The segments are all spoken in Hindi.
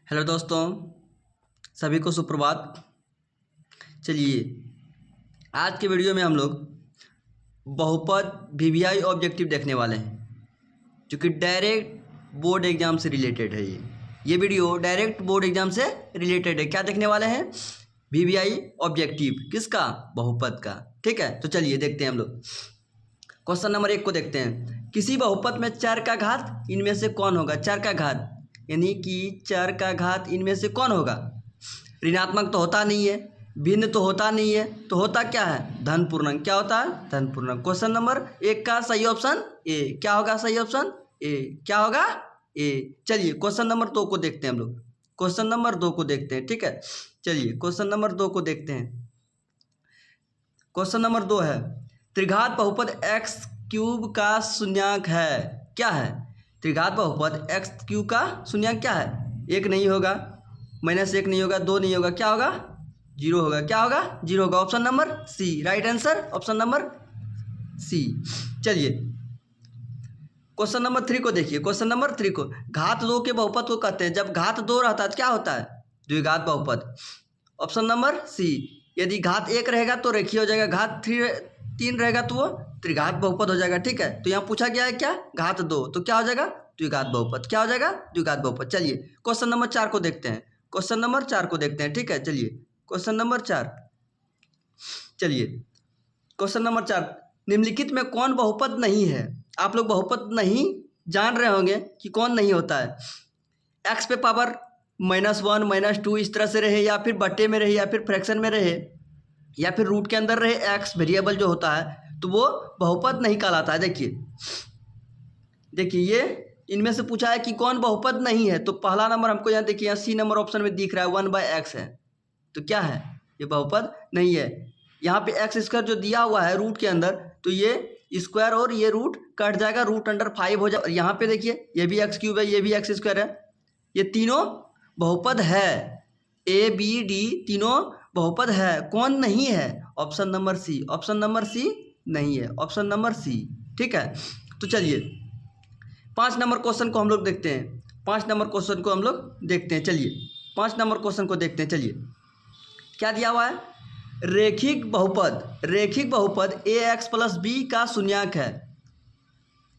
हेलो दोस्तों, सभी को सुप्रभात। चलिए आज के वीडियो में हम लोग बहुपद वीवीआई ऑब्जेक्टिव देखने वाले हैं, जो कि डायरेक्ट बोर्ड एग्जाम से रिलेटेड है। ये वीडियो डायरेक्ट बोर्ड एग्जाम से रिलेटेड है। क्या देखने वाले हैं? VVI objective. किसका? बहुपद का। ठीक है, तो चलिए देखते हैं हम लोग। क्वेश्चन नंबर 1 को देखते हैं। किसी बहुपद में चर का घात इनमें से कौन होगा? चर का घात यानी कि चर का घात इनमें से कौन होगा? ऋणात्मक तो होता नहीं है, भिन्न तो होता नहीं है, तो होता क्या है? धन पूर्णांक। क्या होता है? धन पूर्णांक। क्वेश्चन नंबर 1 का सही ऑप्शन ए। क्या होगा सही ऑप्शन? ए। क्या होगा? ए। चलिए क्वेश्चन नंबर 2 को देखते हैं हम लोग। क्वेश्चन नंबर 2 को देखते हैं। ठीक है, चलिए क्वेश्चन नंबर 2 को देखते हैं। क्वेश्चन नंबर 2 है, त्रिघात बहुपद एक्स क्यूब का शून्यांक है। क्या है? त्रिघात बहुपद एक्स क्यूब का शून्यांक क्या है? 1 नहीं होगा, -1 नहीं होगा, 2 नहीं होगा, क्या होगा? 0 होगा। क्या होगा? 0 होगा। Option number C right answer, option number C. चलिए क्वेश्चन नंबर 3 को देखिए। क्वेश्चन नंबर 3 को, घात 2 के बहुपद को कहते हैं। जब घात 2 रहता है तो क्या होता है? द्विघात बहुपद। Option number C. यदि घात 1 रहेगा तो रेखीय हो जाएगा, घात 3 रहेगा तो वो त्रिघात बहुपद हो जाएगा। ठीक है, तो यहाँ पूछा गया है क्या? घात 2, तो क्या हो जाएगा? द्विघात बहुपद। क्या हो जाएगा? द्विघात बहुपद। चलिए क्वेश्चन नंबर 4 को देखते हैं। क्वेश्चन नंबर 4 को देखते हैं। ठीक है, चलिए क्वेश्चन नंबर 4। चलिए क्वेश्चन नंबर 4, निम्नलिखित में कौन बहुपद नहीं है? आप लोग बहुपद नहीं जान रहे होंगे कि कौन नहीं होता है। एक्स पे पावर -1 -2 इस तरह से रहे, या फिर बट्टे में रहे, या फिर फ्रैक्शन में रहे, या फिर रूट के अंदर रहे एक्स वेरिएबल जो होता है, तो वो बहुपद नहीं कहलाता है। देखिए ये इनमें से पूछा है कि कौन बहुपद नहीं है, तो पहला नंबर हमको यहाँ देखिए, यहाँ सी नंबर ऑप्शन में दिख रहा है 1/x है, तो क्या है? ये बहुपद नहीं है। यहाँ पे एक्स स्क्वायर जो दिया हुआ है रूट के अंदर, तो ये स्क्वायर और ये रूट कट जाएगा, रूट अंडर 5 हो जाएगा। यहाँ पे देखिए ये भी एक्स क्यूब है, ये भी एक्स स्क्वायर है, ये तीनों बहुपद है। ए बी डी तीनों बहुपद है। कौन नहीं है? Option number C. Option number C नहीं है, ऑप्शन नंबर सी। ठीक है, तो चलिए 5 नंबर क्वेश्चन को हम लोग देखते हैं। 5 नंबर क्वेश्चन को हम लोग देखते हैं। चलिए 5 नंबर क्वेश्चन को देखते हैं। चलिए क्या दिया हुआ है? रेखिक बहुपद ए एक्स प्लस बी का शून्यांक है।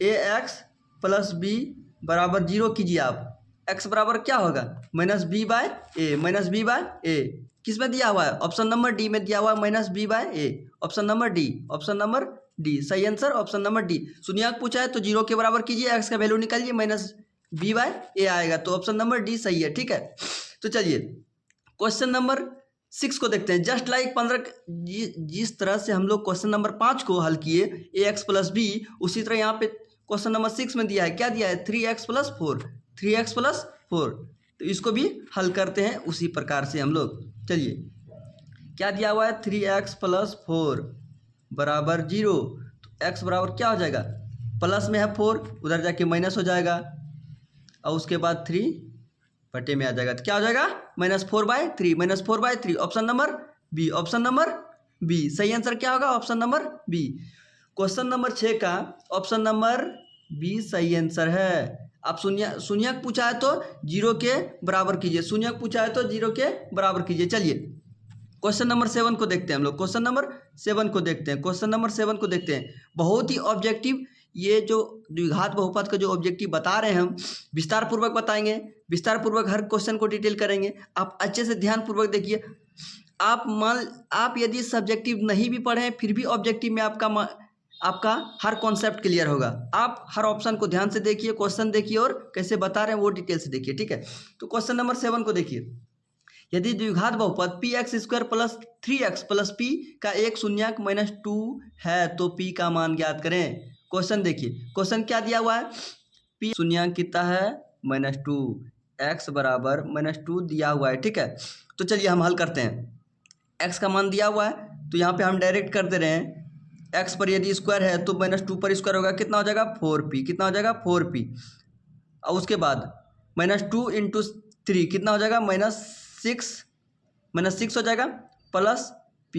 ए एक्स प्लस बी बराबर 0 कीजिए आप। x बराबर क्या होगा? -b/a, -b/a। किस में दिया हुआ है? ऑप्शन नंबर डी में दिया हुआ है, -b/a। Option number D, option number D सही आंसर, ऑप्शन नंबर डी। शून्यांक पूछा है तो 0 के बराबर कीजिए, x का वैल्यू निकालिए, -b/a आएगा, तो ऑप्शन नंबर डी सही है। ठीक है, तो चलिए क्वेश्चन नंबर 6 को देखते हैं। जस्ट लाइक 15 जिस तरह से हम लोग क्वेश्चन नंबर 5 को हल किए ए एक्स प्लस बी, उसी तरह यहाँ पे क्वेश्चन नंबर 6 में दिया है। क्या दिया है? 3x + 4, 3x + 4। तो इसको भी हल करते हैं उसी प्रकार से हम लोग। चलिए क्या दिया हुआ है? 3x + 4 बराबर 0, तो x बराबर क्या हो जाएगा? प्लस में है 4, उधर जाके माइनस हो जाएगा, और उसके बाद 3 बटे में आ जाएगा, तो क्या हो जाएगा? -4/3, -4/3। Option number B, option number B सही आंसर। क्या होगा? Option number B. Question number 6 का ऑप्शन नंबर बी सही आंसर है। आप शून्यक पूछा है तो 0 के बराबर कीजिए, शून्यक पूछा है तो 0 के बराबर कीजिए। चलिए क्वेश्चन नंबर 7 को देखते हैं हम लोग। क्वेश्चन नंबर 7 को देखते हैं। क्वेश्चन नंबर 7 को देखते हैं। बहुत ही ऑब्जेक्टिव, ये जो द्विघात बहुपद का जो ऑब्जेक्टिव बता रहे हैं हम, विस्तार पूर्वक बताएंगे, विस्तार पूर्वक हर क्वेश्चन को डिटेल करेंगे। आप अच्छे से ध्यान पूर्वक देखिए। आप यदि सब्जेक्टिव नहीं भी पढ़ें फिर भी ऑब्जेक्टिव में आपका हर कॉन्सेप्ट क्लियर होगा। आप हर ऑप्शन को ध्यान से देखिए, क्वेश्चन देखिए, और कैसे बता रहे हैं वो डिटेल से देखिए। ठीक है, तो क्वेश्चन नंबर 7 को देखिए। यदि द्विघात बहुपद px² + 3x + p का एक शून्यक -2 है तो p का मान ज्ञात करें। क्वेश्चन देखिए, क्वेश्चन क्या दिया हुआ है? p शून्यक कितना है? -2, x बराबर -2 दिया हुआ है। ठीक है, तो चलिए हम हल करते हैं। x का मान दिया हुआ है तो यहाँ पे हम डायरेक्ट कर दे रहे हैं। x पर यदि स्क्वायर है तो -2 पर स्क्वायर होगा, कितना हो जाएगा? 4p। कितना हो जाएगा? 4p। और उसके बाद -2 × 3 कितना हो जाएगा? -6 हो जाएगा, प्लस p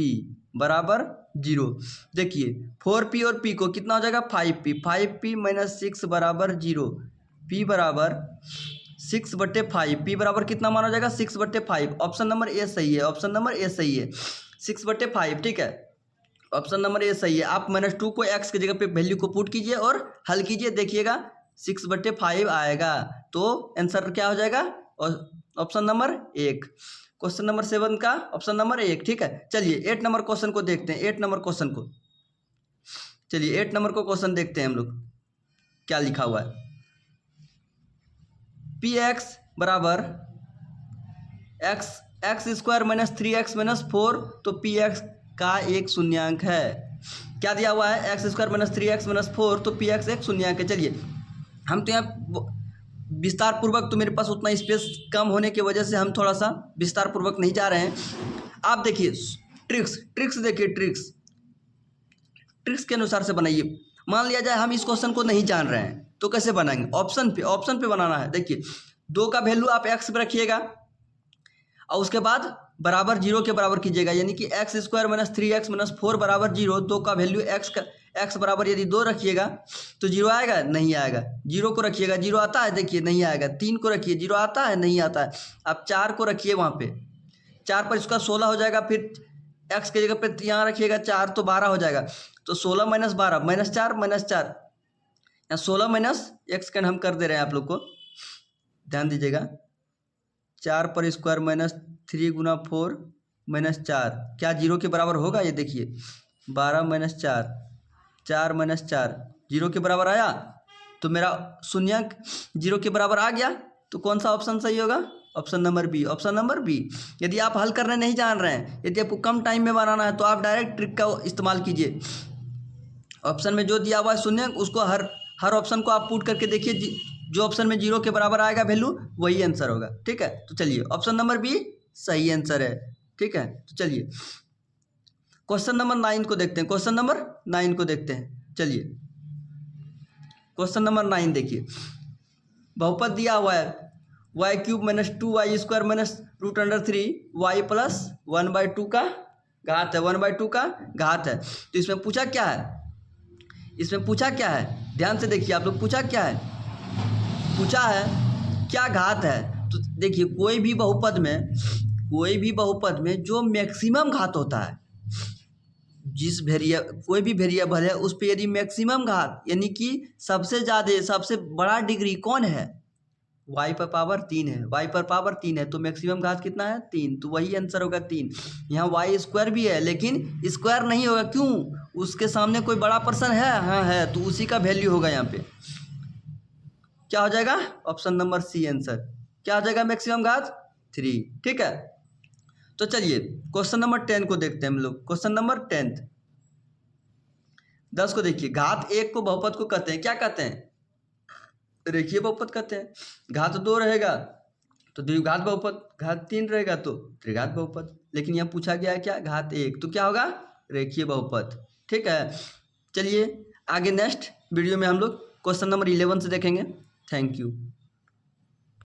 बराबर 0। देखिए 4p और p को कितना हो जाएगा? 5p। 5p - 6 बराबर 0, p बराबर 6/5 पी बराबर कितना माना जाएगा 6/5। ऑप्शन नंबर ए सही है, ऑप्शन नंबर ए सही है 6/5। ठीक है, ऑप्शन नंबर ए सही है। आप -2 को एक्स की जगह पे वैल्यू को पुट कीजिए और हल कीजिए, देखिएगा 6/5 आएगा। तो आंसर क्या हो जाएगा, ऑप्शन नंबर 1। क्वेश्चन नंबर 7 का ऑप्शन नंबर 1। ठीक है, चलिए 8 नंबर क्वेश्चन को देखते हैं। 8 नंबर क्वेश्चन को चलिए 8 नंबर को क्वेश्चन देखते हैं हम लोग, क्या लिखा हुआ है। पी एक्स बराबर एक्स स्क्वायर -3x-4, तो पी एक्स का एक शून्यांक है। क्या दिया हुआ है, एक्स स्क्वायर -3x-4, तो पी एक्स एक शून्यांक है। चलिए हम तो यहाँ विस्तार पूर्वक, तो मेरे पास उतना स्पेस कम होने की वजह से हम थोड़ा सा विस्तार पूर्वक नहीं जा रहे हैं। आप देखिए ट्रिक्स देखिए, ट्रिक्स के अनुसार से बनाइए। मान लिया जाए हम इस क्वेश्चन को नहीं जान रहे हैं तो कैसे बनाएंगे, ऑप्शन पे बनाना है। देखिए 2 का वैल्यू आप एक्स पे रखिएगा और उसके बाद बराबर 0 के बराबर कीजिएगा, यानी कि एक्स स्क्वायर -3x-4 बराबर 0। 2 का वैल्यू एक्स बराबर यदि 2 रखिएगा तो 0 आएगा, नहीं आएगा। 0 को रखिएगा, 0 आता है, देखिए नहीं आएगा। 3 को रखिए, 0 आता है, नहीं आता है। आप 4 को रखिए, वहाँ पे 4 पर इसका 16 हो जाएगा, फिर एक्स की जगह पे यहाँ रखिएगा 4 तो 12 हो जाएगा। तो 16 - 12 -4 यहाँ 16 माइनस एक्स कैन हम कर दे रहे हैं, आप लोग को ध्यान दीजिएगा। 4 पर स्क्वायर -3 × 4 -4 क्या 0 के बराबर होगा, ये देखिए 12 - 4 4 - 4 0 के बराबर आया। तो मेरा शून्यांक 0 के बराबर आ गया। तो कौन सा ऑप्शन सही होगा, option number B, option number B. यदि आप हल करने नहीं जान रहे हैं, यदि आपको कम टाइम में बनाना है, तो आप डायरेक्ट ट्रिक का इस्तेमाल कीजिए। ऑप्शन में जो दिया हुआ है शून्यांक, उसको हर ऑप्शन को आप पुट करके देखिए, जो ऑप्शन में 0 के बराबर आएगा वैल्यू, वही आंसर होगा। ठीक है, तो चलिए ऑप्शन नंबर बी सही आंसर है। ठीक है, तो चलिए क्वेश्चन नंबर 9 को देखते हैं। क्वेश्चन नंबर 9 को देखते हैं। चलिए क्वेश्चन नंबर 9 देखिए, बहुपद दिया हुआ है y³ - 2y² -√3 y + 1/2 का घात है, 1/2 का घात है। तो इसमें पूछा क्या है, इसमें पूछा क्या है, ध्यान से देखिए आप लोग। पूछा क्या है, पूछा है क्या घात है। तो देखिए कोई भी बहुपद में जो मैक्सिमम घात होता है, कोई भी वेरिएबल है उस पे यदि मैक्सिमम घात, यानी कि सबसे ज़्यादा सबसे बड़ा डिग्री कौन है, y पर पावर 3 है, y पर पावर 3 है, तो मैक्सिमम घात कितना है 3, तो वही आंसर होगा 3। यहाँ y स्क्वायर भी है लेकिन स्क्वायर नहीं होगा, क्यों, उसके सामने कोई बड़ा पर्सन है, हाँ है, तो उसी का वैल्यू होगा यहाँ पे। क्या हो जाएगा, ऑप्शन नंबर सी आंसर। क्या हो जाएगा, मैक्सिमम घात 3। ठीक है, तो चलिए क्वेश्चन नंबर 10 को देखते हैं हम लोग। क्वेश्चन नंबर 10 को देखिए, घात 1 को बहुपद को कहते हैं, क्या कहते हैं, रेखीय बहुपद कहते हैं। घात 2 रहेगा तो द्विघात बहुपद, घात 3 रहेगा तो त्रिघात बहुपद। लेकिन यहाँ पूछा गया है क्या, घात 1, तो क्या होगा, रेखीय बहुपद। ठीक है, चलिए आगे नेक्स्ट वीडियो में हम लोग क्वेश्चन नंबर 11 से देखेंगे। Thank you.